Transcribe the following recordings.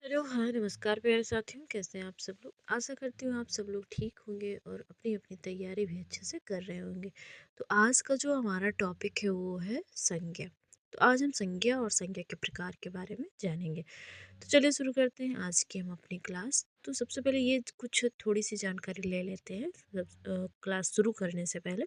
Hello, हाँ, नमस्कार प्यारे साथियों, कैसे हैं आप सब लोग। आशा करती हूँ आप सब लोग ठीक होंगे और अपनी अपनी तैयारी भी अच्छे से कर रहे होंगे। तो आज का जो हमारा टॉपिक है वो है संज्ञा। तो आज हम संज्ञा और संज्ञा के प्रकार के बारे में जानेंगे। तो चलिए शुरू करते हैं आज की हम अपनी क्लास। तो सबसे पहले ये कुछ थोड़ी सी जानकारी ले लेते हैं क्लास शुरू करने से पहले।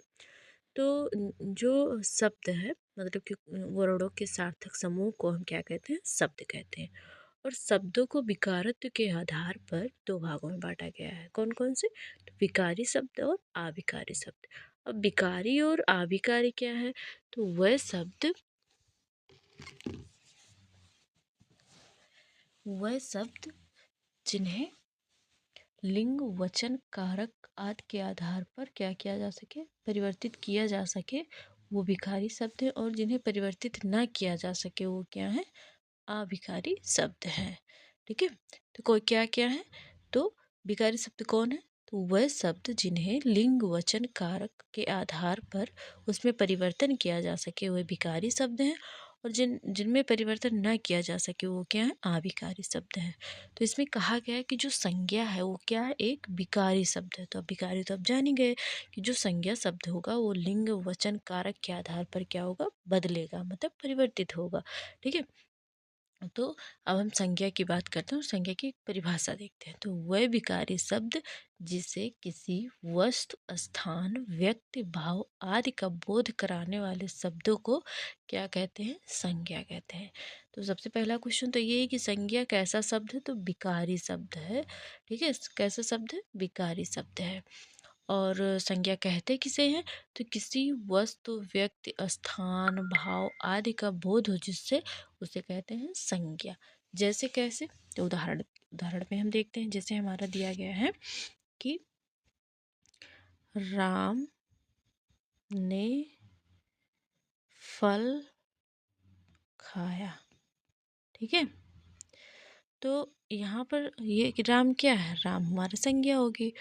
तो जो शब्द है मतलब कि वर्णों के सार्थक समूह को हम क्या कहते हैं, शब्द कहते हैं। और शब्दों को विकारत्व के आधार पर दो भागों में बांटा गया है। कौन कौन से? तो विकारी शब्द और अविकारी शब्द। अब विकारी और अविकारी क्या है? तो वह शब्द जिन्हें लिंग वचन कारक आदि के आधार पर क्या किया जा सके, परिवर्तित किया जा सके, वो विकारी शब्द है। और जिन्हें परिवर्तित ना किया जा सके वो क्या है? अविकारी शब्द है। ठीक है। तो कोई क्या क्या है? तो विकारी शब्द कौन है? तो वह शब्द जिन्हें लिंग वचन कारक के आधार पर उसमें परिवर्तन किया जा सके वह विकारी शब्द हैं। और जिनमें परिवर्तन ना किया जा सके वो क्या है? अविकारी शब्द है। तो इसमें कहा गया है कि जो संज्ञा है वो क्या है? एक विकारी शब्द है। तो अब विकारी तो अब जान ही गए कि जो संज्ञा शब्द होगा वो लिंग वचन कारक के आधार पर क्या होगा? बदलेगा, मतलब परिवर्तित होगा। ठीक है। तो अब हम संज्ञा की बात करते हैं और संज्ञा की परिभाषा देखते हैं। तो वह विकारी शब्द जिसे किसी वस्तु, स्थान, व्यक्ति, भाव आदि का बोध कराने वाले शब्दों को क्या कहते हैं? संज्ञा कहते हैं। तो सबसे पहला क्वेश्चन तो ये है कि संज्ञा कैसा शब्द है? तो विकारी शब्द है। ठीक है। कैसा शब्द है? विकारी शब्द है। और संज्ञा कहते किसे हैं? तो किसी वस्तु, व्यक्ति, स्थान, भाव आदि का बोध हो जिससे उसे कहते हैं संज्ञा। जैसे कैसे? तो उदाहरण उदाहरण में हम देखते हैं। जैसे हमारा दिया गया है कि राम ने फल खाया। ठीक है। तो यहाँ पर ये कि राम क्या है? राम हमारी संज्ञा होगी।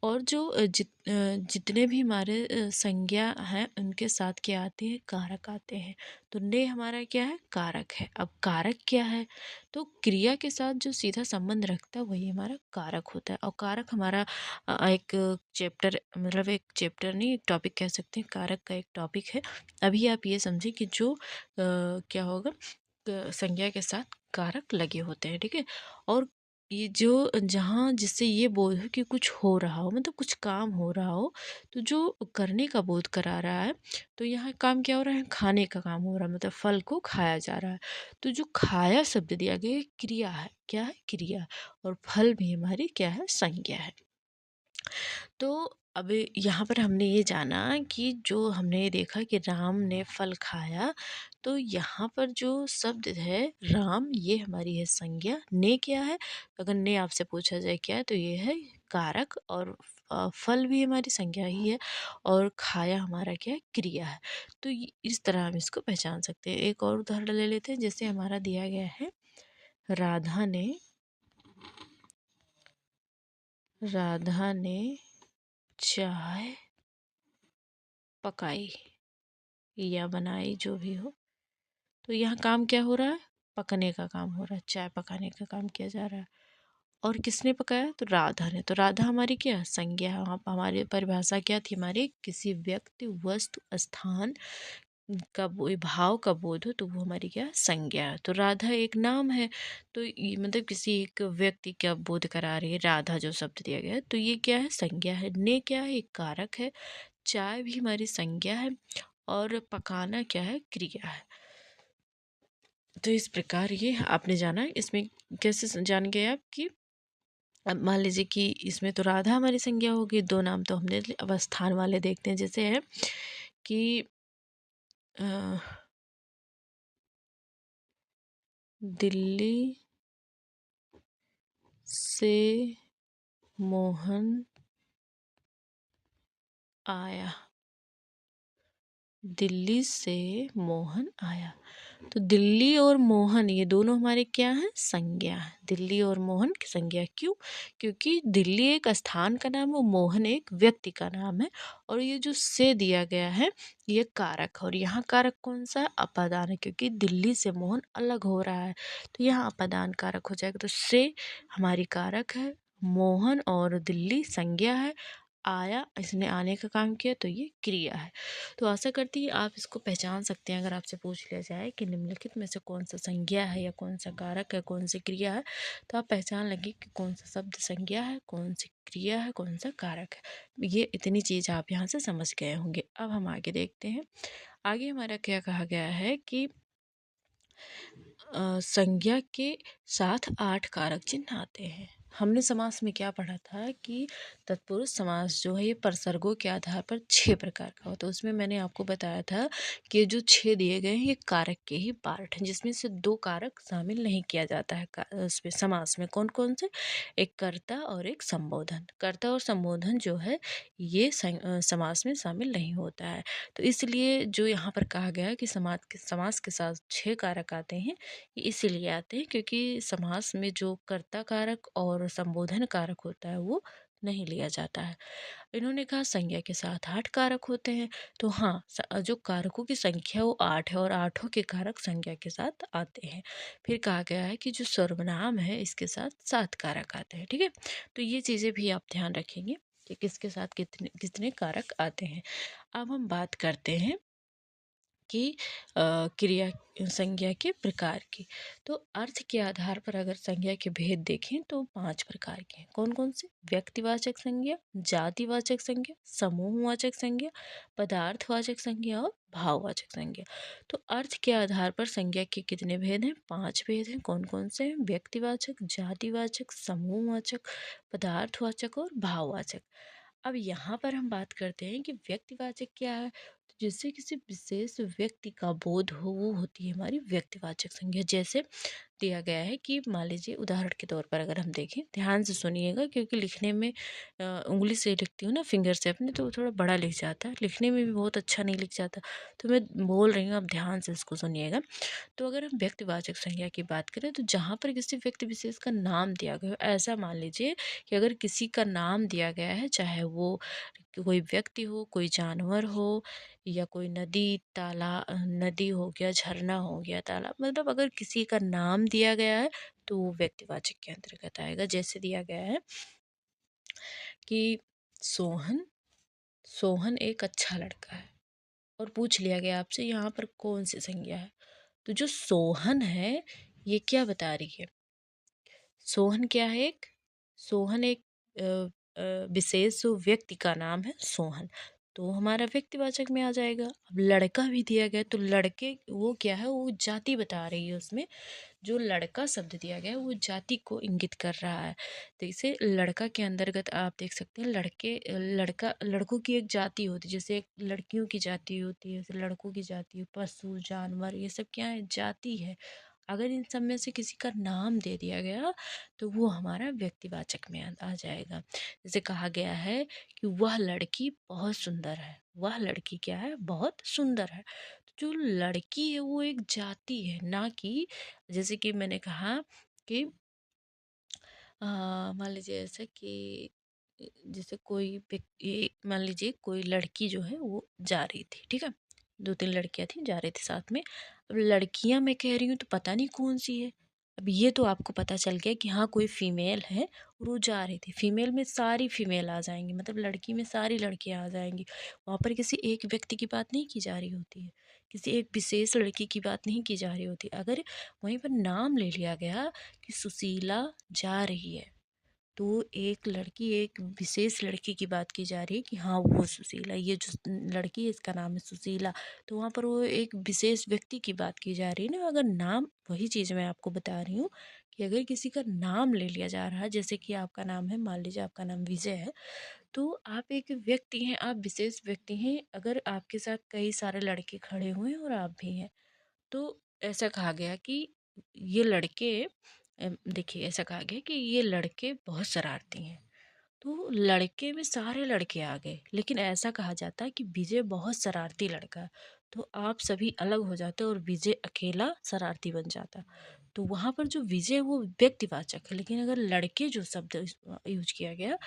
और जो जितने भी हमारे संज्ञा हैं उनके साथ क्या आते हैं? कारक आते हैं। तो ने हमारा क्या है? कारक है। अब कारक क्या है? तो क्रिया के साथ जो सीधा संबंध रखता है वही हमारा कारक होता है। और कारक हमारा एक चैप्टर, मतलब एक चैप्टर नहीं, एक टॉपिक कह सकते हैं। कारक का एक टॉपिक है। अभी आप ये समझें कि जो क्या होगा, संज्ञा के साथ कारक लगे होते हैं। ठीक है। और ये जो जहाँ जिससे ये बोध हो कि कुछ हो रहा हो, मतलब कुछ काम हो रहा हो, तो जो करने का बोध करा रहा है। तो यहाँ काम क्या हो रहा है? खाने का काम हो रहा है, मतलब फल को खाया जा रहा है। तो जो खाया शब्द दिया गया है क्रिया है। क्या है? क्रिया। और फल भी हमारी क्या है? संज्ञा है। तो अब यहाँ पर हमने ये जाना कि जो हमने ये देखा कि राम ने फल खाया। तो यहाँ पर जो शब्द है राम, ये हमारी है संज्ञा। ने क्या है? अगर ने आपसे पूछा जाए क्या है, तो ये है कारक। और फल भी हमारी संज्ञा ही है। और खाया हमारा क्या है? क्रिया है। तो इस तरह हम इसको पहचान सकते हैं। एक और उदाहरण ले लेते हैं। जैसे हमारा दिया गया है राधा ने चाय पकाई या बनाई, जो भी हो। तो यहाँ काम क्या हो रहा है? पकने का काम हो रहा है। चाय पकाने का काम किया जा रहा है। और किसने पकाया? तो राधा ने। तो राधा हमारी क्या है? संज्ञा है। वहाँ पर हमारी परिभाषा क्या थी? हमारी किसी व्यक्ति, वस्तु, स्थान का भाव का बोध हो तो वो हमारी क्या है? संज्ञा है। तो राधा एक नाम है। तो ये मतलब किसी एक व्यक्ति का बोध करा रही है राधा, जो शब्द दिया गया है। तो ये क्या है? संज्ञा है। ने क्या है? एक कारक है। चाय भी हमारी संज्ञा है। और पकाना क्या है? क्रिया है। तो इस प्रकार ये आपने जाना। इसमें कैसे जान गए आप कि अब मान लीजिए कि इसमें तो राधा हमारी संज्ञा होगी, दो नाम तो हमने अब स्थान वाले देखते हैं। जैसे है कि अ, दिल्ली से मोहन आया। दिल्ली से मोहन आया। तो दिल्ली और मोहन ये दोनों हमारे क्या हैं, संज्ञा है। दिल्ली और मोहन की संज्ञा, क्यों? क्योंकि दिल्ली एक स्थान का नाम है और मोहन एक व्यक्ति का नाम है। और ये जो से दिया गया है ये कारक है, और यहाँ कारक कौन सा है, अपादान है, क्योंकि दिल्ली से मोहन अलग हो रहा है तो यहाँ अपादान कारक हो जाएगा। तो से हमारी कारक है, मोहन और दिल्ली संज्ञा है, आया इसने आने का काम किया तो ये क्रिया है। तो आशा करती है आप इसको पहचान सकते हैं। अगर आपसे पूछ लिया जाए कि निम्नलिखित में से कौन सा संज्ञा है या कौन सा कारक है, कौन सी क्रिया है, तो आप पहचान लेंगे कि कौन सा शब्द संज्ञा है, कौन सी क्रिया है, कौन सा कारक है। ये इतनी चीज़ आप यहाँ से समझ गए होंगे। अब हम आगे देखते हैं। आगे हमारा क्या कहा गया है कि संज्ञा के साथ 8 कारक चिन्ह आते हैं। हमने समास में क्या पढ़ा था कि तत्पुरुष समास जो है ये प्रसर्गों के आधार पर 6 प्रकार का होता है। उसमें मैंने आपको बताया था कि जो 6 दिए गए हैं ये कारक के ही पार्ट हैं, जिसमें से 2 कारक शामिल नहीं किया जाता है उसमें समास में। कौन कौन से? एक कर्ता और एक संबोधन। कर्ता और संबोधन जो है ये समास में शामिल नहीं होता है। तो इसलिए जो यहाँ पर कहा गया है कि समास के साथ 6 कारक आते हैं, ये इसीलिए आते हैं क्योंकि समास में जो कर्ता कारक और संबोधन कारक होता है वो नहीं लिया जाता है। इन्होंने कहा संज्ञा के साथ 8 कारक होते हैं। तो हाँ, जो कारकों की संख्या वो 8 है और आठों के कारक संज्ञा के साथ आते हैं। फिर कहा गया है कि जो सर्वनाम है इसके साथ 7 कारक आते हैं। ठीक है, तो ये चीज़ें भी आप ध्यान रखेंगे कि किसके साथ कितने कितने कारक आते हैं। अब हम बात करते हैं कि क्रिया संज्ञा के प्रकार की। तो अर्थ के आधार पर अगर संज्ञा के भेद देखें तो 5 प्रकार के हैं। कौन कौन से? व्यक्तिवाचक संज्ञा, जातिवाचक संज्ञा, समूहवाचक संज्ञा, पदार्थवाचक संज्ञा और भाववाचक संज्ञा। तो अर्थ के आधार पर संज्ञा के कितने भेद हैं? 5 भेद हैं। कौन कौन से हैं? व्यक्तिवाचक, जातिवाचक, समूहवाचक, पदार्थवाचक और भाववाचक। अब यहाँ पर हम बात करते हैं कि व्यक्तिवाचक क्या है। तो जिससे किसी विशेष व्यक्ति का बोध हो वो होती है हमारी व्यक्तिवाचक संज्ञा। जैसे दिया गया है कि मान लीजिए उदाहरण के तौर पर अगर हम देखें, ध्यान से सुनिएगा क्योंकि लिखने में उंगली से लिखती हूँ ना, फिंगर से अपने, तो थोड़ा बड़ा लिख जाता है, लिखने में भी बहुत अच्छा नहीं लिख जाता। तो मैं बोल रही हूँ, आप ध्यान से इसको सुनिएगा। तो अगर हम व्यक्तिवाचक संज्ञा की बात करें तो जहाँ पर किसी व्यक्ति विशेष का नाम दिया गया हो, ऐसा मान लीजिए कि अगर किसी का नाम दिया गया है, चाहे वो कोई व्यक्ति हो, कोई जानवर हो या कोई नदी हो गया, झरना हो गया, तालाब, मतलब अगर किसी का नाम दिया गया है तो वो व्यक्तिवाचक के अंतर्गत आएगा। जैसे दिया गया है कि सोहन सोहन एक अच्छा लड़का है, और पूछ लिया गया आपसे यहाँ पर कौन सी संज्ञा है। तो जो सोहन है ये क्या बता रही है? सोहन क्या है? सोहन एक विशेष व्यक्ति का नाम है सोहन, तो हमारा व्यक्तिवाचक में आ जाएगा। अब लड़का भी दिया गया तो लड़के वो क्या है, वो जाति बता रही है। उसमें जो लड़का शब्द दिया गया है वो जाति को इंगित कर रहा है। तो इसे लड़का के अंतर्गत आप देख सकते हैं। लड़कों की एक जाति होती है, जैसे एक लड़कियों की जाति होती है, जैसे लड़कों की जाति, पशु जानवर ये सब क्या है, जाति है। अगर इन सब में से किसी का नाम दे दिया गया तो वो हमारा व्यक्तिवाचक में आ जाएगा। जैसे कहा गया है कि वह लड़की बहुत सुंदर है, वह लड़की क्या है, बहुत सुंदर है। तो जो लड़की है वो एक जाति है, ना कि जैसे कि मैंने कहा कि मान लीजिए ऐसा कि जैसे कोई व्यक्ति, मान लीजिए कोई लड़की जो है वो जा रही थी, ठीक है, 2-3 लड़कियां थी जा रही थी साथ में। अब लड़कियां मैं कह रही हूँ तो पता नहीं कौन सी है। अब ये तो आपको पता चल गया कि हाँ कोई फीमेल है और वो जा रही थी। फीमेल में सारी फीमेल आ जाएंगी, मतलब लड़की में सारी लड़कियां आ जाएंगी। वहाँ पर किसी एक व्यक्ति की बात नहीं की जा रही होती है, किसी एक विशेष लड़की की बात नहीं की जा रही होती। अगर वहीं पर नाम ले लिया गया कि सुशीला जा रही है, तो एक लड़की, एक विशेष लड़की की बात की जा रही है कि हाँ वो सुशीला, ये जो लड़की है इसका नाम है सुशीला। तो वहाँ पर वो एक विशेष व्यक्ति की बात की जा रही है ना। अगर नाम, वही चीज़ मैं आपको बता रही हूँ कि अगर किसी का नाम ले लिया जा रहा है, जैसे कि आपका नाम है, मान लीजिए आपका नाम विजय है, तो आप एक व्यक्ति हैं, आप विशेष व्यक्ति हैं। अगर आपके साथ कई सारे लड़के खड़े हुए हैं और आप भी हैं, तो ऐसा कहा गया कि ये लड़के देखिए ऐसा कहा गया कि ये लड़के बहुत शरारती हैं। तो लड़के में सारे लड़के आ गए, लेकिन ऐसा कहा जाता है कि विजय बहुत शरारती लड़का है। तो आप सभी अलग हो जाते और विजय अकेला शरारती बन जाता। तो वहाँ पर जो विजय है वो व्यक्तिवाचक है, लेकिन अगर लड़के जो शब्द यूज किया गया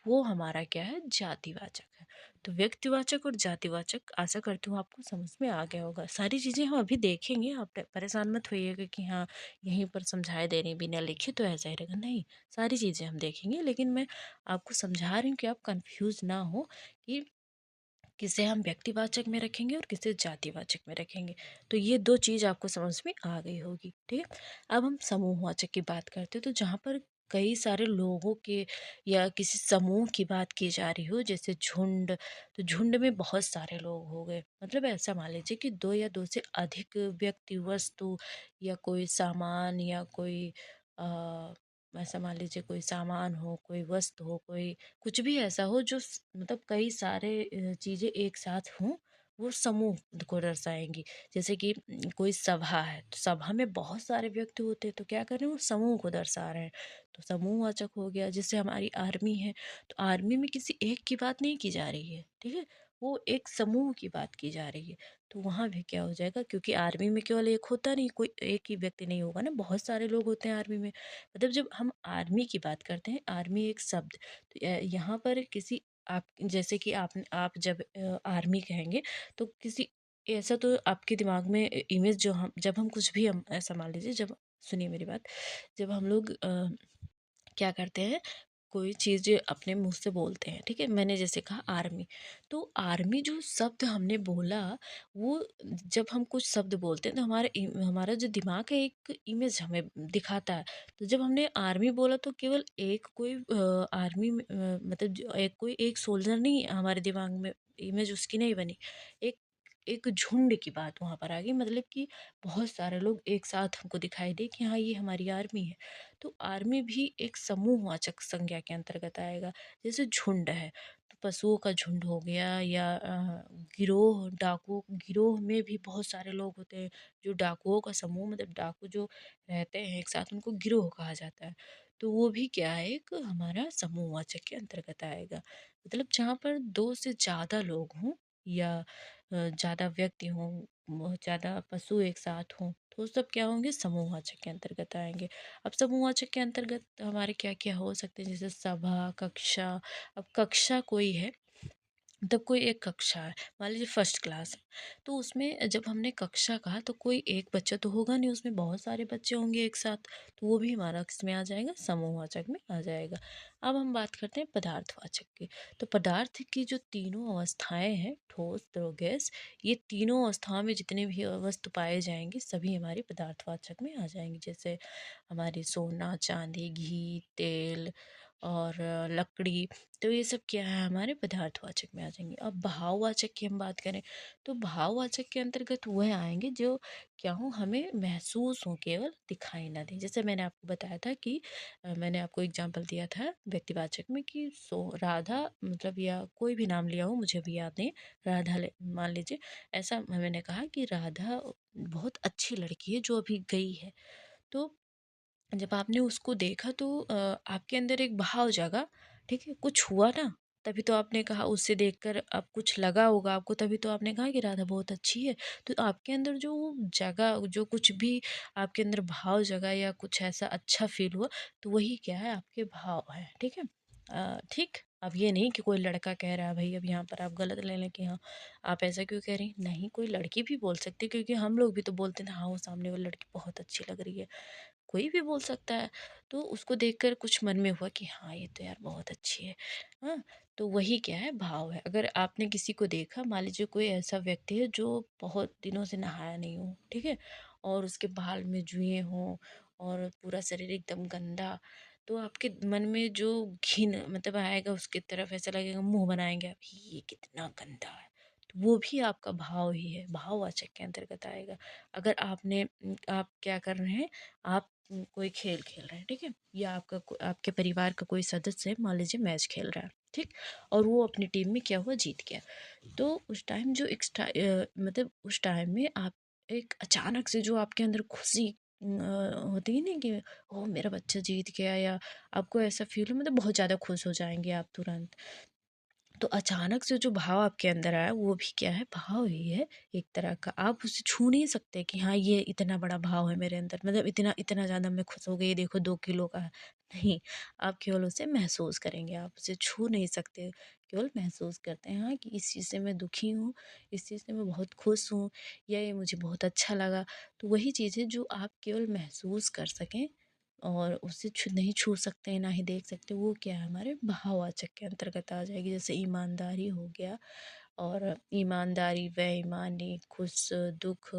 वो हमारा क्या है, जातिवाचक है। तो व्यक्तिवाचक और जातिवाचक आशा करती हूँ आपको समझ में आ गया होगा। सारी चीज़ें हम अभी देखेंगे, आप परेशान मत होइएगा कि हाँ यहीं पर समझाए दे रही बिना लिखे तो ऐसा ही रहेगा, नहीं। सारी चीज़ें हम देखेंगे, लेकिन मैं आपको समझा रही हूँ कि आप कंफ्यूज ना हो कि किसे हम व्यक्तिवाचक में रखेंगे और किसे जातिवाचक में रखेंगे। तो ये दो चीज़ आपको समझ में आ गई होगी, ठीक है। अब हम समूहवाचक की बात करते हैं, तो जहाँ पर कई सारे लोगों के या किसी समूह की बात की जा रही हो, जैसे झुंड। तो झुंड में बहुत सारे लोग हो गए, मतलब ऐसा मान लीजिए कि दो या दो से अधिक व्यक्ति, वस्तु या कोई सामान या कोई आ, ऐसा मान लीजिए कोई सामान हो, कोई वस्तु हो, कोई कुछ भी ऐसा हो जो मतलब कई सारे चीज़ें एक साथ हों, वो समूह को दर्शाएंगी। जैसे कि कोई सभा है, तो सभा में बहुत सारे व्यक्ति होते हैं, तो क्या कर रहे हैं, वो समूह को दर्शा रहे हैं। तो समूहवाचक हो गया। जैसे हमारी आर्मी है, तो आर्मी में किसी एक की बात नहीं की जा रही है, ठीक है, वो एक समूह की बात की जा रही है। तो वहाँ भी क्या हो जाएगा, क्योंकि आर्मी में केवल एक होता नहीं, कोई एक ही व्यक्ति नहीं होगा ना, बहुत सारे लोग होते हैं आर्मी में। मतलब जब हम आर्मी की बात करते हैं, आर्मी एक शब्द, तो यहाँ पर किसी आप जैसे कि आप जब आर्मी कहेंगे, तो किसी ऐसा तो आपके दिमाग में इमेज जो हम जब हम कुछ भी हम ऐसा मान लीजिए, जब सुनिए मेरी बात, जब हम लोग क्या करते हैं, कोई चीज़ अपने मुंह से बोलते हैं, ठीक है, मैंने जैसे कहा आर्मी। तो आर्मी जो शब्द हमने बोला, वो जब हम कुछ शब्द बोलते हैं तो हमारा जो दिमाग है एक इमेज हमें दिखाता है। तो जब हमने आर्मी बोला तो केवल एक कोई आर्मी में मतलब एक कोई एक सोल्जर नहीं हमारे दिमाग में इमेज उसकी नहीं बनी, एक एक झुंड की बात वहाँ पर आ गई, मतलब कि बहुत सारे लोग एक साथ हमको दिखाई दे कि हाँ ये हमारी आर्मी है। तो आर्मी भी एक समूहवाचक संज्ञा के अंतर्गत आएगा। जैसे झुंड है, तो पशुओं का झुंड हो गया, या गिरोह, डाकू गिरोह में भी बहुत सारे लोग होते हैं। जो डाकुओं का समूह, मतलब डाकू जो रहते हैं एक साथ, उनको गिरोह कहा जाता है। तो वो भी क्या है, एक हमारा समूहवाचक के अंतर्गत आएगा। मतलब जहाँ पर दो से ज़्यादा लोग हों, या ज़्यादा व्यक्ति हों, ज़्यादा पशु एक साथ हों, तो वो सब क्या होंगे, समूहवाचक के अंतर्गत आएंगे। अब समूहवाचक के अंतर्गत हमारे क्या क्या हो सकते हैं, जैसे सभा, कक्षा। अब कक्षा कोई है, मतलब कोई एक कक्षा है, मान लीजिए फर्स्ट क्लास है, तो उसमें जब हमने कक्षा कहा तो कोई एक बच्चा तो होगा नहीं, उसमें बहुत सारे बच्चे होंगे एक साथ। तो वो भी हमारा किस में आ जाएगा, समूहवाचक में आ जाएगा। अब हम बात करते हैं पदार्थवाचक की। तो पदार्थ की जो तीनों अवस्थाएं हैं, ठोस, द्रव, गैस, ये तीनों अवस्थाओं में जितने भी वस्तु पाए जाएंगे सभी हमारे पदार्थवाचक में आ जाएंगे। जैसे हमारी सोना, चांदी, घी, तेल और लकड़ी। तो ये सब क्या है, हमारे पदार्थवाचक में आ जाएंगे। अब भाववाचक की हम बात करें, तो भाववाचक के अंतर्गत वह आएंगे जो क्या हो, हमें महसूस हो, केवल दिखाई ना दे। जैसे मैंने आपको बताया था कि मैंने आपको एग्जांपल दिया था व्यक्तिवाचक में कि राधा, मतलब या कोई भी नाम लिया हो, मुझे भी याद नहीं, राधा मान लीजिए। ऐसा मैंने कहा कि राधा बहुत अच्छी लड़की है जो अभी गई है। तो जब आपने उसको देखा तो आपके अंदर एक भाव जागा, ठीक है, कुछ हुआ ना, तभी तो आपने कहा, उससे देखकर अब कुछ लगा होगा आपको, तभी तो आपने कहा कि राधा बहुत अच्छी है। तो आपके अंदर जो जगा, जो कुछ भी आपके अंदर भाव जगा या कुछ ऐसा अच्छा फील हुआ, तो वही क्या है, आपके भाव है, ठीक है। ठीक। अब ये नहीं कि कोई लड़का कह रहा है, भाई अब यहाँ पर आप गलत ले लें कि हाँ आप ऐसा क्यों कह रही, नहीं, कोई लड़की भी बोल सकती है, क्योंकि हम लोग भी तो बोलते हैं हाँ वो सामने वाली लड़की बहुत अच्छी लग रही है, कोई भी बोल सकता है। तो उसको देखकर कुछ मन में हुआ कि हाँ ये तो यार बहुत अच्छी है। हाँ, तो वही क्या है, भाव है। अगर आपने किसी को देखा, मान लीजिए कोई ऐसा व्यक्ति है जो बहुत दिनों से नहाया नहीं हो, ठीक है, और उसके बाल में जुए हों और पूरा शरीर एकदम गंदा, तो आपके मन में जो घिन मतलब आएगा उसकी तरफ, ऐसा लगेगा, मुंह बनाएंगे आप, ये कितना गंदा है। तो वो भी आपका भाव ही है, भाववाचक के अंतर्गत आएगा। अगर आप क्या कर रहे हैं, आप कोई खेल खेल रहे हैं, ठीक है, या आपके परिवार का कोई सदस्य है, मान लीजिए मैच खेल रहा है, ठीक, और वो अपनी टीम में क्या हुआ, जीत गया। तो उस टाइम जो मतलब उस टाइम में आप एक अचानक से जो आपके अंदर खुशी होती है ना कि ओह मेरा बच्चा जीत गया, या आपको ऐसा फील हो, मतलब बहुत ज़्यादा खुश हो जाएंगे आप तुरंत। तो अचानक से जो भाव आपके अंदर आया वो भी क्या है, भाव ही है एक तरह का। आप उसे छू नहीं सकते कि हाँ ये इतना बड़ा भाव है मेरे अंदर, मतलब इतना इतना ज़्यादा मैं खुश हो गई, देखो 2 किलो का है। नहीं, आप केवल उसे महसूस करेंगे, आप उसे छू नहीं सकते, केवल महसूस करते हैं हाँ कि इस चीज़ से मैं दुखी हूँ, इस चीज़ से मैं बहुत खुश हूँ, या ये मुझे बहुत अच्छा लगा। तो वही चीज़ है जो आप केवल महसूस कर सकें और उसे नहीं छू सकते हैं, ना ही देख सकते, वो क्या है, हमारे भाववाचक के अंतर्गत आ जाएगी। जैसे ईमानदारी हो गया, और ईमानदारी, बेईमानी, खुश, दुख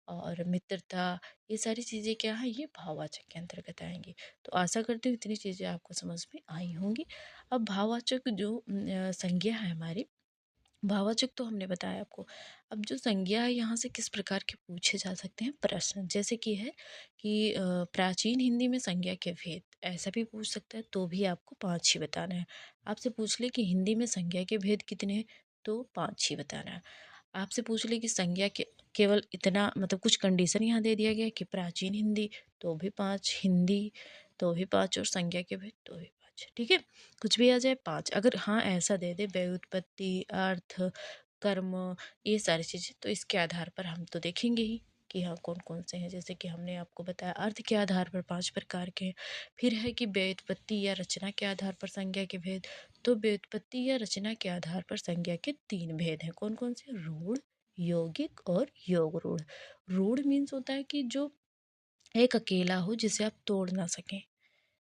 और मित्रता, ये सारी चीज़ें क्या है, ये भाववाचक के अंतर्गत आएंगी। तो आशा करती हूँ इतनी चीज़ें आपको समझ में आई होंगी। अब भाववाचक जो संज्ञा है हमारी, भाववाचक तो हमने बताया आपको। अब जो संज्ञा है यहाँ से किस प्रकार के पूछे जा सकते हैं प्रश्न, जैसे कि है कि प्राचीन हिंदी में संज्ञा के भेद, ऐसा भी पूछ सकता है, तो भी आपको 5 ही बताना है। आपसे पूछ ले कि हिंदी में संज्ञा के भेद कितने हैं, तो 5 ही बताना है। आपसे पूछ ले कि संज्ञा के केवल इतना, मतलब कुछ कंडीशन यहाँ दे दिया गया है कि प्राचीन हिंदी, तो भी 5, हिंदी तो भी 5, और संज्ञा के भेद तो भी 5। ठीक है, कुछ भी आ जाए 5। अगर हाँ ऐसा दे दे, व्युत्पत्ति, अर्थ, कर्म, ये सारी चीज़ें, तो इसके आधार पर हम तो देखेंगे ही कि हाँ कौन कौन से हैं। जैसे कि हमने आपको बताया अर्थ के आधार पर 5 प्रकार के हैं। फिर है कि व्युत्पत्ति या रचना के आधार पर संज्ञा के भेद, तो व्युत्पत्ति या रचना के आधार पर संज्ञा के 3 भेद हैं। कौन कौन से, रूढ़, यौगिक और योग रूढ़। रूढ़ मीन्स होता है कि जो एक अकेला हो, जिसे आप तोड़ ना सकें।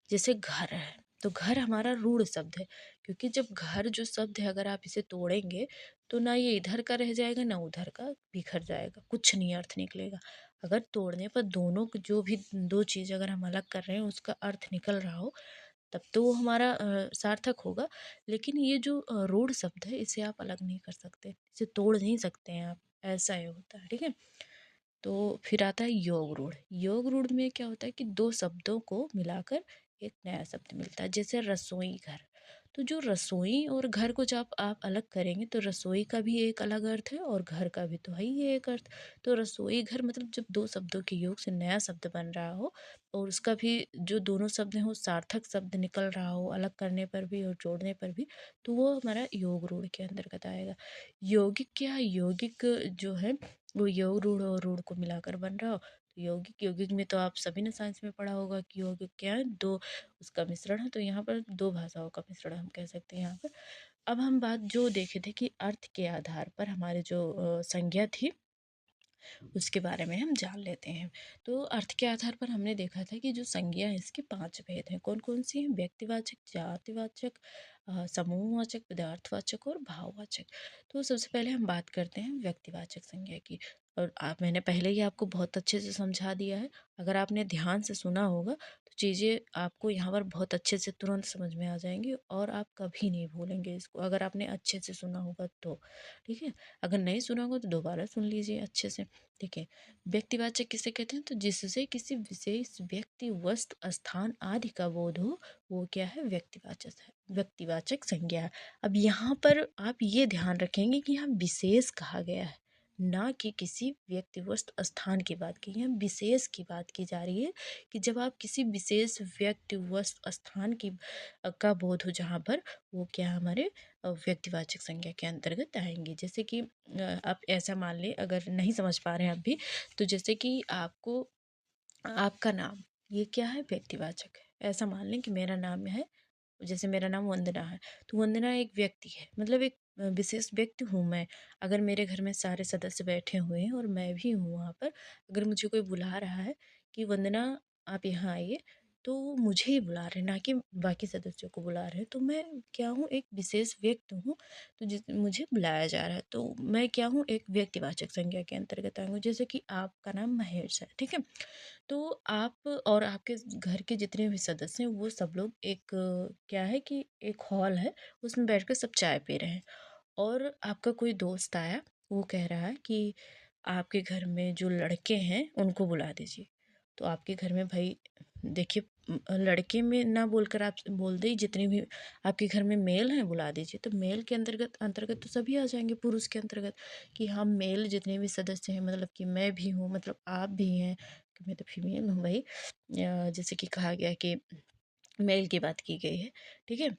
जैसे घर है, तो घर हमारा रूढ़ शब्द है, क्योंकि जब घर जो शब्द है अगर आप इसे तोड़ेंगे तो ना ये इधर का रह जाएगा ना उधर का, बिखर जाएगा, कुछ नहीं अर्थ निकलेगा। अगर तोड़ने पर दोनों जो भी दो चीज़ अगर हम अलग कर रहे हैं उसका अर्थ निकल रहा हो, तब तो वो हमारा सार्थक होगा। लेकिन ये जो रूढ़ शब्द है इसे आप अलग नहीं कर सकते, इसे तोड़ नहीं सकते हैं आप, ऐसा ये होता है। ठीक है, तो फिर आता है योग रूढ़। योग रूढ़ में क्या होता है कि दो शब्दों को मिलाकर एक नया शब्द मिलता है। जैसे रसोई घर, तो जो रसोई और घर को जब आप अलग करेंगे तो रसोई का भी एक अलग अर्थ है और घर का भी तो है ही एक अर्थ। तो रसोई घर मतलब जब दो शब्दों के योग से नया शब्द बन रहा हो और उसका भी जो दोनों शब्द हैं वो सार्थक शब्द निकल रहा हो, अलग करने पर भी और जोड़ने पर भी, तो वो हमारा योग रूढ़ के अंतर्गत आएगा। यौगिक क्या है, यौगिक जो है वो योग रूढ़ और रूढ़ को मिलाकर बन रहा हो। तो यौगिक, यौगिक में तो आप सभी ने साइंस में पढ़ा होगा कि यौगिक क्या है, दो उसका मिश्रण है। तो यहाँ पर दो भाषाओं का मिश्रण हम कह सकते हैं यहाँ पर। अब हम बात जो देखे थे कि अर्थ के आधार पर हमारे जो संज्ञा थी उसके बारे में हम जान लेते हैं। तो अर्थ के आधार पर हमने देखा था कि जो संज्ञा है इसके 5 भेद हैं। कौन कौन सी हैं, व्यक्तिवाचक, जातिवाचक, समूहवाचक, पदार्थवाचक और भाववाचक। तो सबसे पहले हम बात करते हैं व्यक्तिवाचक संज्ञा की। और आप, मैंने पहले ही आपको बहुत अच्छे से समझा दिया है। अगर आपने ध्यान से सुना होगा तो चीज़ें आपको यहाँ पर बहुत अच्छे से तुरंत समझ में आ जाएंगी और आप कभी नहीं भूलेंगे इसको, अगर आपने अच्छे से सुना होगा तो। ठीक है, अगर नहीं सुना होगा तो दोबारा सुन लीजिए अच्छे से। ठीक है, व्यक्तिवाचक किसे कहते हैं, तो जिससे किसी विशेष व्यक्ति, वस्तु, स्थान आदि का बोध हो, वो क्या है, व्यक्तिवाचक है, व्यक्तिवाचक संज्ञा है। अब यहाँ पर आप ये ध्यान रखेंगे कि यहाँ विशेष कहा गया है, ना कि किसी व्यक्ति, वस्तु, स्थान की बात की, यहाँ विशेष की बात की जा रही है कि जब आप किसी विशेष व्यक्ति, वस्तु, स्थान की का बोध हो जहाँ पर, वो क्या हमारे व्यक्तिवाचक संज्ञा के अंतर्गत आएंगे। जैसे कि आप ऐसा मान लें, अगर नहीं समझ पा रहे हैं आप भी, तो जैसे कि आपको, आपका नाम, ये क्या है, व्यक्तिवाचक है। ऐसा मान लें कि मेरा नाम है, जैसे मेरा नाम वंदना है, तो वंदना एक व्यक्ति है, मतलब एक विशेष व्यक्ति हूँ मैं। अगर मेरे घर में सारे सदस्य बैठे हुए हैं और मैं भी हूँ वहाँ पर, अगर मुझे कोई बुला रहा है कि वंदना आप यहाँ आइए, तो वो मुझे ही बुला रहे हैं, ना कि बाकी सदस्यों को बुला रहे हैं। तो मैं क्या हूँ, एक विशेष व्यक्ति हूँ, तो जिस मुझे बुलाया जा रहा है, तो मैं क्या हूँ, एक व्यक्तिवाचक संज्ञा के अंतर्गत आऊँगी। जैसे कि आपका नाम महेश है, ठीक है, तो आप और आपके घर के जितने भी सदस्य हैं वो सब लोग एक क्या है कि एक हॉल है, उसमें बैठकर सब चाय पी रहे हैं। और आपका कोई दोस्त आया, वो कह रहा है कि आपके घर में जो लड़के हैं उनको बुला दीजिए। तो आपके घर में भाई देखिए, लड़के में ना बोलकर आप बोल दें जितने भी आपके घर में मेल हैं बुला दीजिए। तो मेल के अंतर्गत अंतर्गत तो सभी आ जाएंगे, पुरुष के अंतर्गत कि हम मेल जितने भी सदस्य हैं, मतलब कि मैं भी हूँ, मतलब आप भी हैं, कि मैं तो फीमेल हूँ भाई। जैसे कि कहा गया कि मेल की बात की गई है, ठीक है।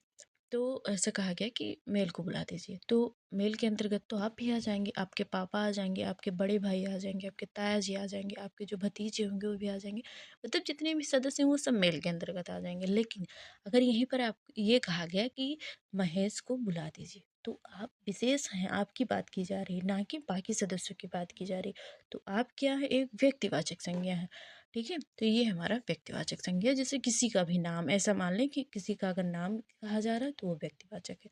तो ऐसा कहा गया कि मेल को बुला दीजिए, तो मेल के अंतर्गत तो आप भी आ जाएंगे, आपके पापा आ जाएंगे, आपके बड़े भाई आ जाएंगे, आपके ताया जी आ जाएंगे, आपके जो भतीजे होंगे वो भी आ जाएंगे। मतलब जितने भी सदस्य हैं वो सब मेल के अंतर्गत आ जाएंगे। लेकिन अगर यहीं पर आप ये कहा गया कि महेश को बुला दीजिए, तो आप विशेष हैं, आपकी बात की जा रही है, ना कि बाकी सदस्यों की बात की जा रही है। तो आप क्या है, एक व्यक्तिवाचक संज्ञा है, ठीक है। तो ये हमारा व्यक्तिवाचक संज्ञा, जैसे किसी का भी नाम, ऐसा मान लें कि किसी का अगर नाम कहा जा रहा है तो वो व्यक्तिवाचक है।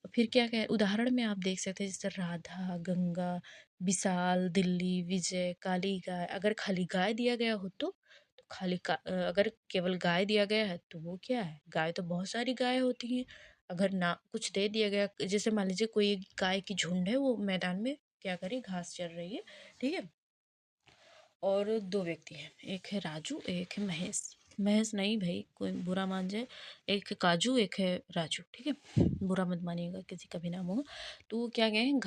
और फिर क्या क्या है, उदाहरण में आप देख सकते हैं, जैसे राधा, गंगा, विशाल, दिल्ली, विजय, काली गाय। अगर खाली गाय दिया गया हो तो अगर केवल गाय दिया गया है तो वो क्या है, गाय तो बहुत सारी गाय होती हैं। अगर ना कुछ दे दिया गया, जैसे मान लीजिए कोई एक गाय की झुंड है, वो मैदान में क्या करे, घास चर रही है, ठीक है। और दो व्यक्ति हैं, एक है राजू, एक है महेश। महेश नहीं भाई, कोई बुरा मान जाए, एक है काजू, एक है राजू, ठीक है। बुरा मत मानिएगा, किसी का भी नाम होगा। तो वो क्या गए हैं,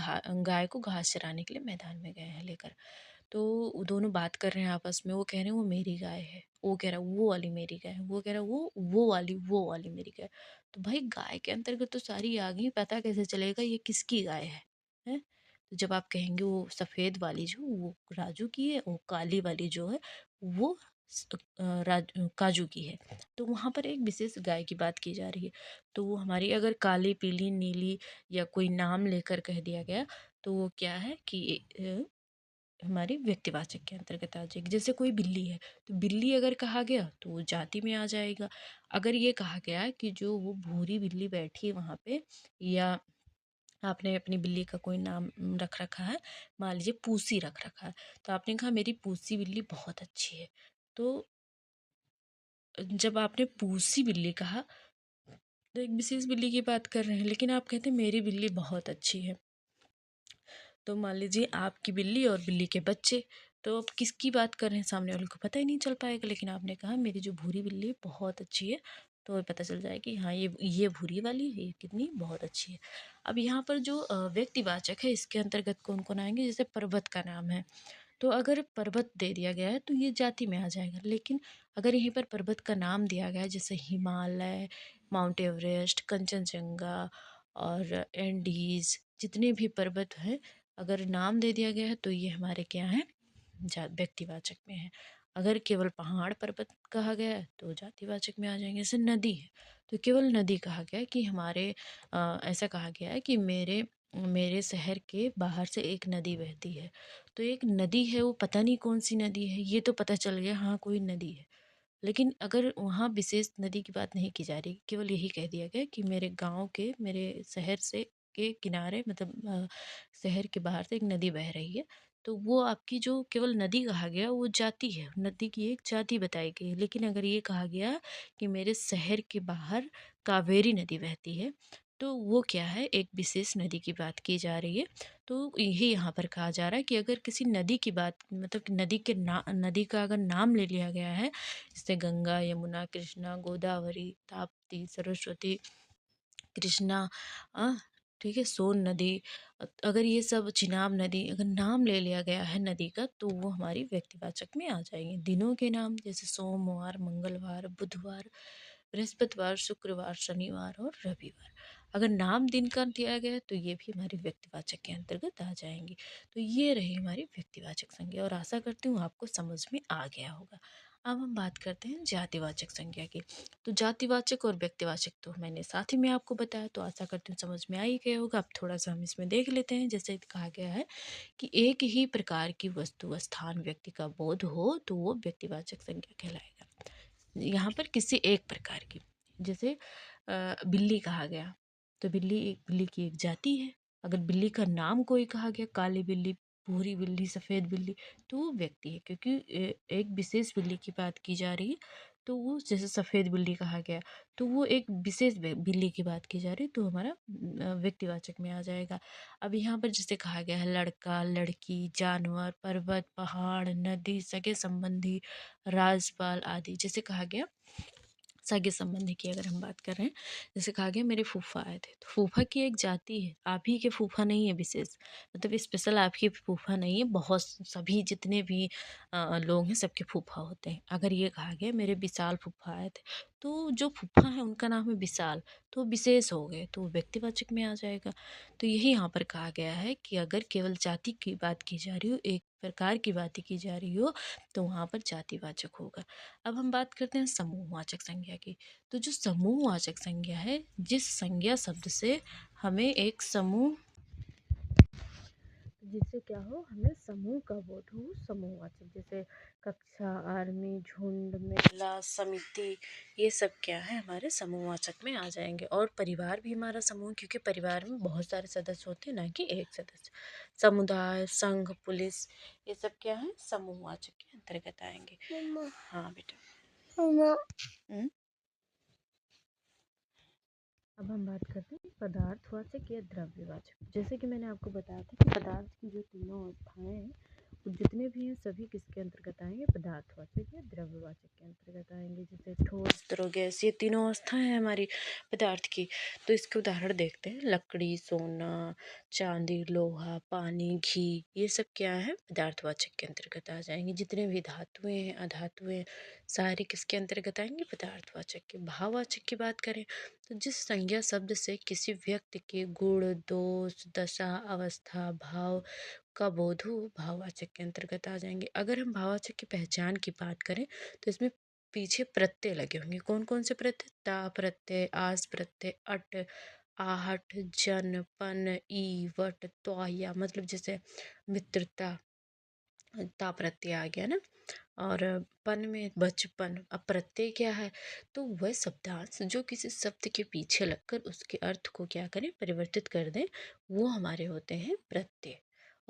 गाय को घास चराने के लिए मैदान में गए हैं लेकर। तो वो दोनों बात कर रहे हैं आपस में, वो कह रहे हैं वो मेरी गाय है, वो कह रहा है वो वाली मेरी गाय है, वो कह रहा है वो वाली मेरी गाय। तो भाई गाय के अंतर्गत तो सारी आ गई, पता कैसे चलेगा ये किसकी गाय है? तो जब आप कहेंगे वो सफ़ेद वाली जो वो राजू की है, वो काली वाली जो है वो काजू की है। तो वहाँ पर एक विशेष गाय की बात की जा रही है। तो वो हमारी अगर काली, पीली, नीली या कोई नाम लेकर कह दिया गया तो वो क्या है कि हमारी व्यक्तिवाचक के अंतर्गत आ जाएगी। जैसे कोई बिल्ली है, तो बिल्ली अगर कहा गया तो वो जाति में आ जाएगा। अगर ये कहा गया कि जो वो भूरी बिल्ली बैठी है वहाँ पे, या आपने अपनी बिल्ली का कोई नाम रख रखा है, मान लीजिए पूसी रख रखा है, तो आपने कहा मेरी पूसी बिल्ली बहुत अच्छी है। तो जब आपने पूसी बिल्ली कहा तो एक विशेष बिल्ली की बात कर रहे हैं, लेकिन आप कहते हैं मेरी बिल्ली बहुत अच्छी है। तो मान लीजिए आपकी बिल्ली और बिल्ली के बच्चे, तो अब किसकी बात कर रहे हैं, सामने वाले को पता ही नहीं चल पाएगा। लेकिन आपने कहा मेरी जो भूरी बिल्ली बहुत अच्छी है, तो पता चल जाए कि हाँ ये भूरी वाली है, ये कितनी बहुत अच्छी है। अब यहाँ पर जो व्यक्तिवाचक है, इसके अंतर्गत कौन कौन आएंगे, जैसे पर्वत का नाम है, तो अगर पर्वत दे दिया गया है तो ये जाति में आ जाएगा। लेकिन अगर यहीं पर पर्वत का नाम दिया गया है, जैसे हिमालय, माउंट एवरेस्ट, कंचनजंगा और एंडीज, जितने भी पर्वत हैं, अगर नाम दे दिया गया है तो ये हमारे क्या हैं, व्यक्तिवाचक में है। अगर केवल पहाड़ पर्वत कहा गया है तो जातिवाचक में आ जाएंगे। जैसे नदी है, तो केवल नदी कहा गया है कि हमारे ऐसा कहा गया है कि मेरे मेरे शहर के बाहर से एक नदी बहती है। तो एक नदी है, वो पता नहीं कौन सी नदी है, ये तो पता चल गया हाँ कोई नदी है। लेकिन अगर वहाँ विशेष नदी की बात नहीं की जा रही, केवल यही कह दिया गया कि मेरे गांव के, मेरे शहर से के किनारे, मतलब शहर के बाहर से एक नदी बह रही है, तो वो आपकी जो केवल नदी कहा गया वो जाति है, नदी की एक जाति बताई गई है। लेकिन अगर ये कहा गया कि मेरे शहर के बाहर कावेरी नदी बहती है, तो वो क्या है, एक विशेष नदी की बात की जा रही है। तो यही यहाँ पर कहा जा रहा है कि अगर किसी नदी की बात, मतलब कि नदी का अगर नाम ले लिया गया है, जैसे गंगा, यमुना, कृष्णा, गोदावरी, ताप्ती, सरस्वती, कृष्णा, अ, ठीक है, सोन नदी, अगर ये सब, चिनाब नदी, अगर नाम ले लिया गया है नदी का, तो वो हमारी व्यक्तिवाचक में आ जाएंगे। दिनों के नाम, जैसे सोमवार, मंगलवार, बुधवार, बृहस्पतिवार, शुक्रवार, शनिवार और रविवार, अगर नाम दिन का दिया गया है तो ये भी हमारी व्यक्तिवाचक के अंतर्गत आ जाएंगे। तो ये रही हमारी व्यक्तिवाचक संज्ञा, और आशा करती हूँ आपको समझ में आ गया होगा। अब हम बात करते हैं जातिवाचक संज्ञा की। तो जातिवाचक और व्यक्तिवाचक तो मैंने साथ ही में आपको बताया, तो आशा करती हूँ समझ में आ ही गया होगा। अब थोड़ा सा हम इसमें देख लेते हैं। जैसे कहा गया है कि एक ही प्रकार की वस्तु, स्थान, व्यक्ति का बोध हो तो वो व्यक्तिवाचक संज्ञा कहलाएगा। यहाँ पर किसी एक प्रकार की, जैसे बिल्ली कहा गया, तो बिल्ली की एक जाति है। अगर बिल्ली का नाम कोई कहा गया, काली बिल्ली, भूरी बिल्ली, सफ़ेद बिल्ली, तो वो व्यक्ति है, क्योंकि एक विशेष बिल्ली की बात की जा रही है। तो वो जैसे सफ़ेद बिल्ली कहा गया, तो वो एक विशेष बिल्ली की बात की जा रही है, तो हमारा व्यक्तिवाचक में आ जाएगा। अब यहाँ पर जैसे कहा गया है लड़का, लड़की, जानवर, पर्वत, पहाड़, नदी, सगे संबंधी, राजपाल आदि, जैसे कहा गया सगे संबंधी की अगर हम बात कर रहे हैं, जैसे कहा गया मेरे फूफा आए थे, तो फूफा की एक जाति है, आप ही के फूफा नहीं है विशेष, मतलब स्पेशल आपके फूफा नहीं है, बहुत सभी जितने भी लोग हैं सबके फूफा होते हैं। अगर ये कहा गया मेरे विशाल फूफा आए थे, तो जो फूफा है उनका नाम है विशाल, तो विशेष हो गए, तो व्यक्तिवाचक में आ जाएगा। तो यही यहाँ पर कहा गया है कि अगर केवल जाति की बात की जा रही हो, एक प्रकार की बातें की जा रही हो, तो वहाँ पर जातिवाचक होगा। अब हम बात करते हैं समूहवाचक संज्ञा की। तो जो समूहवाचक संज्ञा है, जिस संज्ञा शब्द से हमें एक समूह, जिससे क्या हो, हमें समूह का बोध हो, समूहवाचक, जैसे कक्षा, आर्मी, झुंड, मेला, समिति, ये सब क्या है हमारे समूहवाचक में आ जाएंगे। और परिवार भी हमारा समूह, क्योंकि परिवार में बहुत सारे सदस्य होते हैं, ना कि एक सदस्य। समुदाय, संघ, पुलिस, ये सब क्या है समूहवाचक के अंतर्गत आएंगे। हाँ बेटा। हम्म। अब हम बात करते हैं पदार्थवाचक या द्रव्यवाचक। जैसे कि मैंने आपको बताया था कि पदार्थ की जो तीनों अवस्थाएं हैं, वो जितने भी हैं सभी किसके अंतर्गत आएंगे, पदार्थवाचक या द्रव्यवाचक के अंतर्गत आएंगे। जैसे ठोस, द्रव, गैस, ये तीनों अवस्थाएं हैं हमारी पदार्थ की। तो इसके उदाहरण देखते हैं, लकड़ी, सोना, चांदी, लोहा, पानी, घी, ये सब क्या है पदार्थवाचक के अंतर्गत आ जाएंगे। जितने भी धातुएं हैं, अधातुएं, सारे किसके अंतर्गत आएंगे, पदार्थवाचक के। भाववाचक की बात करें, तो जिस संज्ञा शब्द से किसी व्यक्ति के गुण, दोष, दशा, अवस्था, भाव का बोध हो, भाववाचक के अंतर्गत आ जाएंगे। अगर हम भाववाचक की पहचान की बात करें, तो इसमें पीछे प्रत्यय लगे होंगे। कौन कौन से प्रत्यय, ता प्रत्यय, आस प्रत्यय, अट, आहट, जन, पन, ई, वट, त्वया, मतलब जैसे मित्रता, ता प्रत्यय आ गया ना। और पन में बचपन। अब प्रत्यय क्या है, तो वह शब्दांश जो किसी शब्द के पीछे लगकर उसके अर्थ को क्या करें, परिवर्तित कर दें, वो हमारे होते हैं प्रत्यय।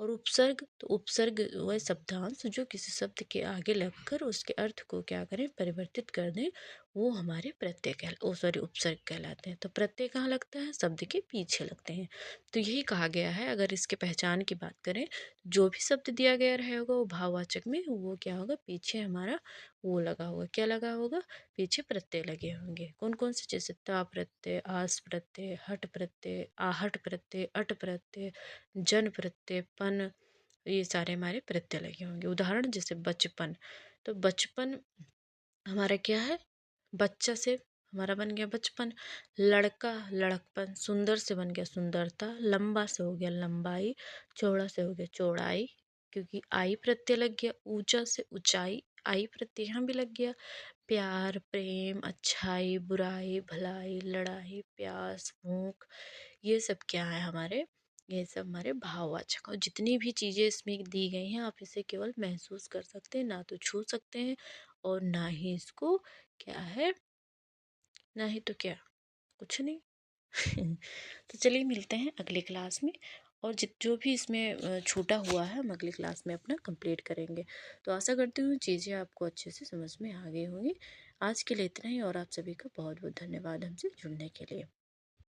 और उपसर्ग, तो उपसर्ग वह शब्दांश जो किसी शब्द के आगे लगकर उसके अर्थ को क्या करें, परिवर्तित कर दें, वो हमारे प्रत्यय उपसर्ग कहलाते हैं। तो प्रत्यय कहाँ लगता है, शब्द के पीछे लगते हैं। तो यही कहा गया है, अगर इसके पहचान की बात करें, जो भी शब्द दिया गया रहेगा वो भाववाचक में, वो क्या होगा, पीछे हमारा वो लगा होगा, क्या लगा होगा, पीछे प्रत्यय लगे होंगे। कौन कौन से, जैसे ता प्रत्यय, आस प्रत्यय, हट प्रत्यय, आहट प्रत्यय, अट प्रत्यय, जन प्रत्यय, पन, ये सारे हमारे प्रत्यय लगे होंगे। उदाहरण जैसे बचपन, तो बचपन हमारा क्या है, बच्चा से हमारा बन गया बचपन। लड़का, लड़कपन। सुंदर से बन गया सुंदरता। लंबा से हो गया लंबाई। चौड़ा से हो गया चौड़ाई, क्योंकि आई प्रत्यय लग गया। ऊंचा से ऊंचाई, आई प्रत्यय यहाँ भी लग गया। प्यार, प्रेम, अच्छाई, बुराई, भलाई, लड़ाई, प्यास, भूख, ये सब क्या है हमारे, ये सब हमारे भाववाचक। और जितनी भी चीज़ें इसमें दी गई हैं, आप इसे केवल महसूस कर सकते हैं, ना तो छू सकते हैं, और ना ही इसको क्या है, ना ही तो क्या, कुछ नहीं। तो चलिए मिलते हैं अगली क्लास में, और जित जो भी इसमें छूटा हुआ है हम अगली क्लास में अपना कंप्लीट करेंगे। तो आशा करती हूँ चीज़ें आपको अच्छे से समझ में आ गई होंगी। आज के लिए इतना ही, और आप सभी का बहुत बहुत धन्यवाद हमसे जुड़ने के लिए।